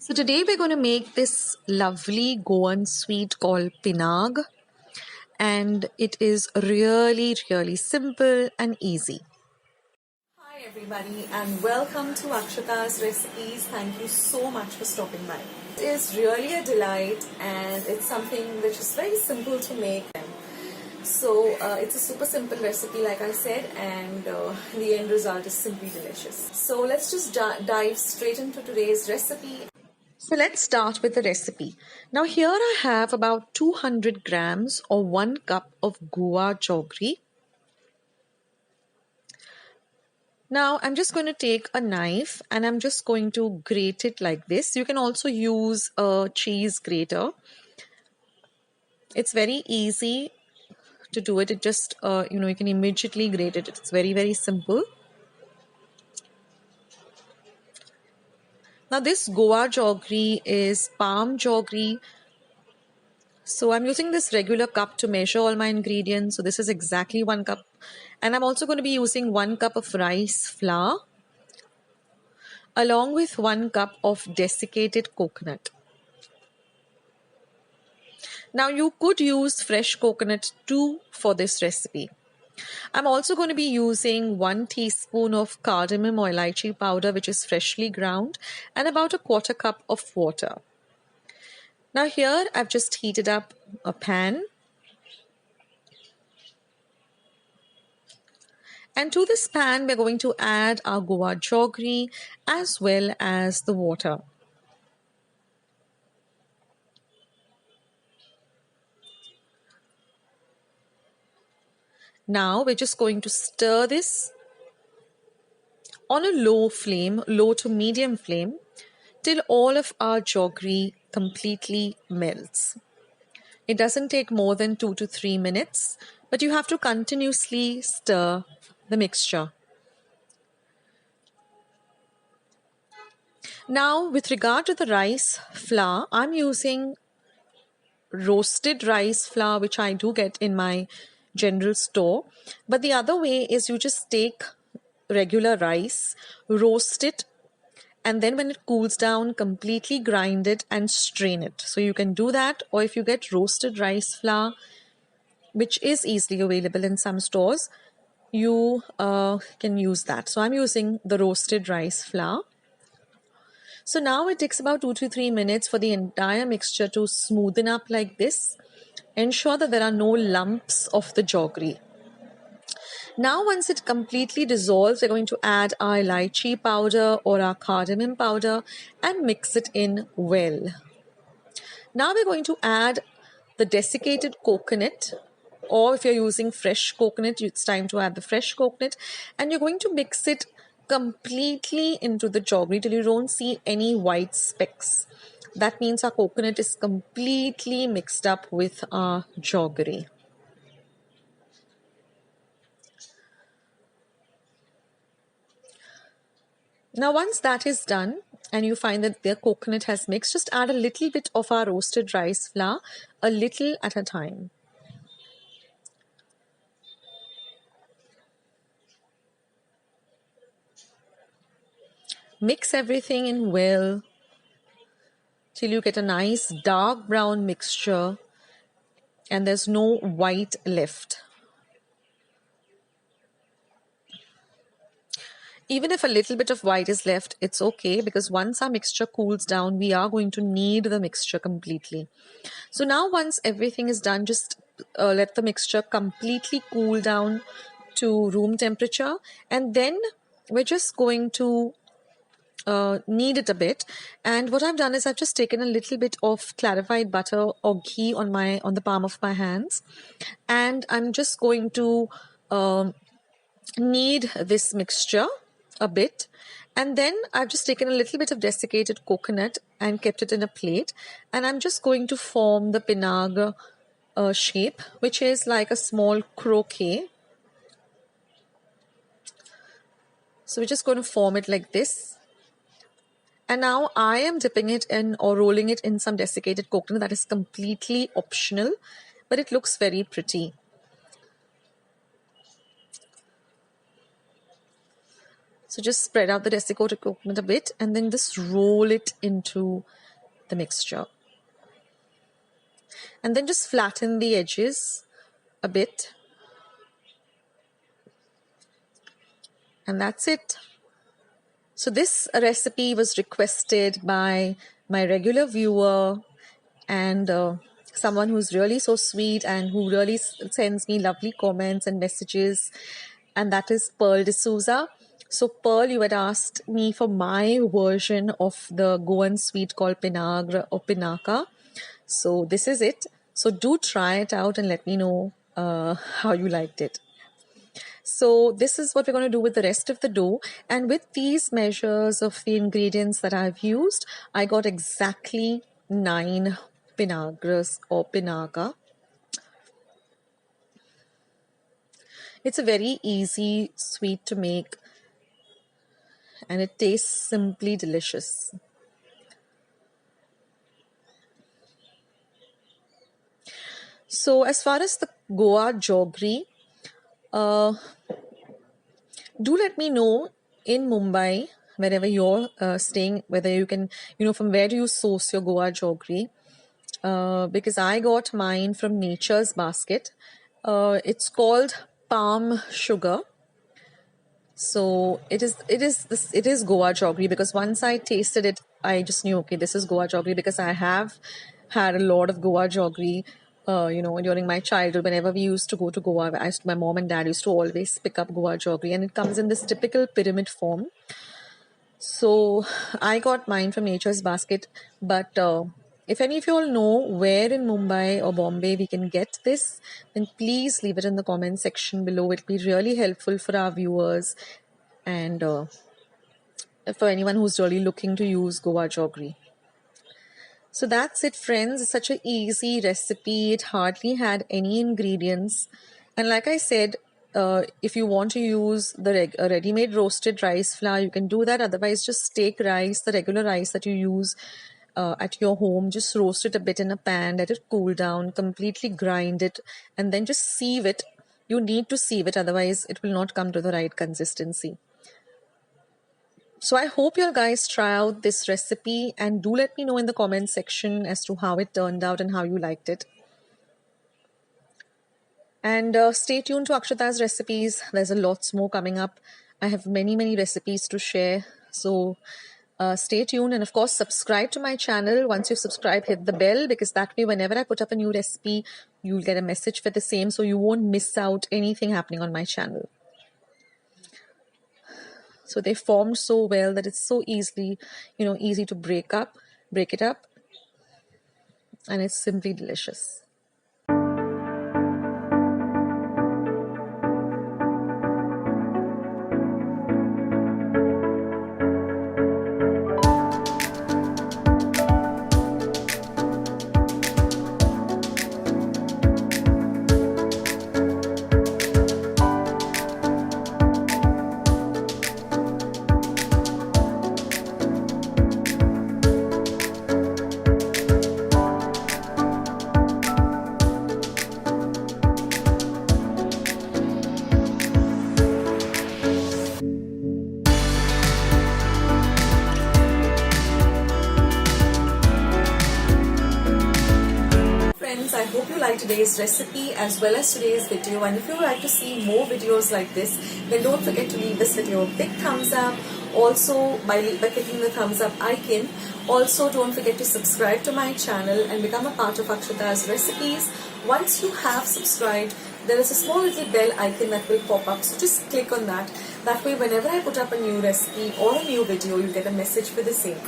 So today we're going to make this lovely Goan sweet called Pinagr, and it is really simple and easy. Hi everybody and welcome to Akshata's recipes. Thank you so much for stopping by. It is really a delight and it's something which is very simple to make. So it's a super simple recipe like I said, and the end result is simply delicious. So let's just dive straight into today's recipe. So let's start with the recipe. Now here I have about 200 grams or 1 cup of guar jaggery. Now I'm just going to take a knife and I'm just going to grate it like this. You can also use a cheese grater. It's very easy to do it. It just, you can immediately grate it. It's very simple. Now this guar jaggery is palm jaggery. So I'm using this regular cup to measure all my ingredients. So this is exactly 1 cup. And I'm also going to be using 1 cup of rice flour along with 1 cup of desiccated coconut. Now you could use fresh coconut too for this recipe. I'm also going to be using 1 teaspoon of cardamom or elaichi powder, which is freshly ground, and about a 1/4 cup of water. Now here I've just heated up a pan. And to this pan, we're going to add our guar jaggery as well as the water. Now we're just going to stir this on a low flame, low to medium flame, till all of our jaggery completely melts. It doesn't take more than 2 to 3 minutes, but you have to continuously stir the mixture. Now, with regard to the rice flour, I'm using roasted rice flour, which I do get in my general store. But the other way is you just take regular rice, roast it, and then when it cools down, completely grind it and strain it. So you can do that, or if you get roasted rice flour, which is easily available in some stores, you can use that. So I'm using the roasted rice flour. So now it takes about 2 to 3 minutes for the entire mixture to smoothen up like this. Ensure that there are no lumps of the jaggery. Now once it completely dissolves, we're going to add our elaichi powder or our cardamom powder and mix it in well. Now we're going to add the desiccated coconut, or if you're using fresh coconut, it's time to add the fresh coconut, and you're going to mix it completely into the jaggery till you don't see any white specks. That means our coconut is completely mixed up with our jaggery. Now once that is done and you find that the coconut has mixed, just add a little bit of our roasted rice flour, a little at a time. Mix everything in well till you get a nice dark brown mixture and there's no white left. Even if a little bit of white is left, it's okay, because once our mixture cools down, we are going to knead the mixture completely. So now once everything is done, just let the mixture completely cool down to room temperature, and then we're just going to knead it a bit. And what I've done is I've just taken a little bit of clarified butter or ghee on the palm of my hands, and I'm just going to knead this mixture a bit. And then I've just taken a little bit of desiccated coconut and kept it in a plate, and I'm just going to form the Pinagr shape, which is like a small croquet. So we're just going to form it like this. And now I am dipping it in or rolling it in some desiccated coconut. That is completely optional, but it looks very pretty. So just spread out the desiccated coconut a bit and then just roll it into the mixture. And then just flatten the edges a bit. And that's it. So this recipe was requested by my regular viewer and someone who's really so sweet and who really sends me lovely comments and messages, and that is Pearl D'Souza. So Pearl, you had asked me for my version of the Goan sweet called Pinagr or Pinaca. So this is it. So do try it out and let me know how you liked it. So this is what we're going to do with the rest of the dough. And with these measures of the ingredients that I've used, I got exactly 9 Pinagrs or Pinaca. It's a very easy sweet to make and it tastes simply delicious. So as far as the Goa Jaggery, do let me know in Mumbai, wherever you're staying, whether you can, from where do you source your Goa Jaggery? Because I got mine from Nature's Basket. It's called palm sugar. So it is Goa Jaggery, because once I tasted it, I just knew, okay, this is Goa Jaggery, because I have had a lot of Goa Jaggery. During my childhood, whenever we used to go to Goa, my mom and dad used to always pick up Goa Jaggery, and it comes in this typical pyramid form. So I got mine from Nature's Basket, but if any of you all know where in Mumbai or Bombay we can get this, then please leave it in the comment section below. It'll be really helpful for our viewers and for anyone who's really looking to use Goa Jaggery. So that's it, friends. It's such an easy recipe. It hardly had any ingredients. And like I said, if you want to use the ready-made roasted rice flour, you can do that. Otherwise, just take rice, the regular rice that you use at your home. Just roast it a bit in a pan, let it cool down, completely grind it, and then just sieve it. You need to sieve it, otherwise it will not come to the right consistency. So I hope you guys try out this recipe and do let me know in the comment section as to how it turned out and how you liked it. And stay tuned to Akshata's recipes. There's a lots more coming up. I have many recipes to share. So stay tuned, and of course subscribe to my channel. Once you subscribe, hit the bell, because that way whenever I put up a new recipe, you'll get a message for the same, so you won't miss out anything happening on my channel. So they formed so well that it's so easy to break it up, and it's simply delicious. I hope you like today's recipe as well as today's video, and if you would like to see more videos like this, then don't forget to leave this video a big thumbs up. Also, by clicking the thumbs up icon, also don't forget to subscribe to my channel and become a part of Akshata's recipes. Once you have subscribed, there is a small little bell icon that will pop up, so just click on that. That way whenever I put up a new recipe or a new video, you'll get a message for the same.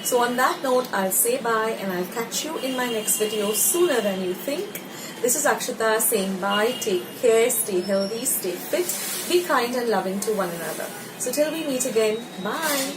So on that note, I'll say bye, and I'll catch you in my next video sooner than you think. This is Akshata saying bye, take care, stay healthy, stay fit, be kind and loving to one another. So till we meet again, bye.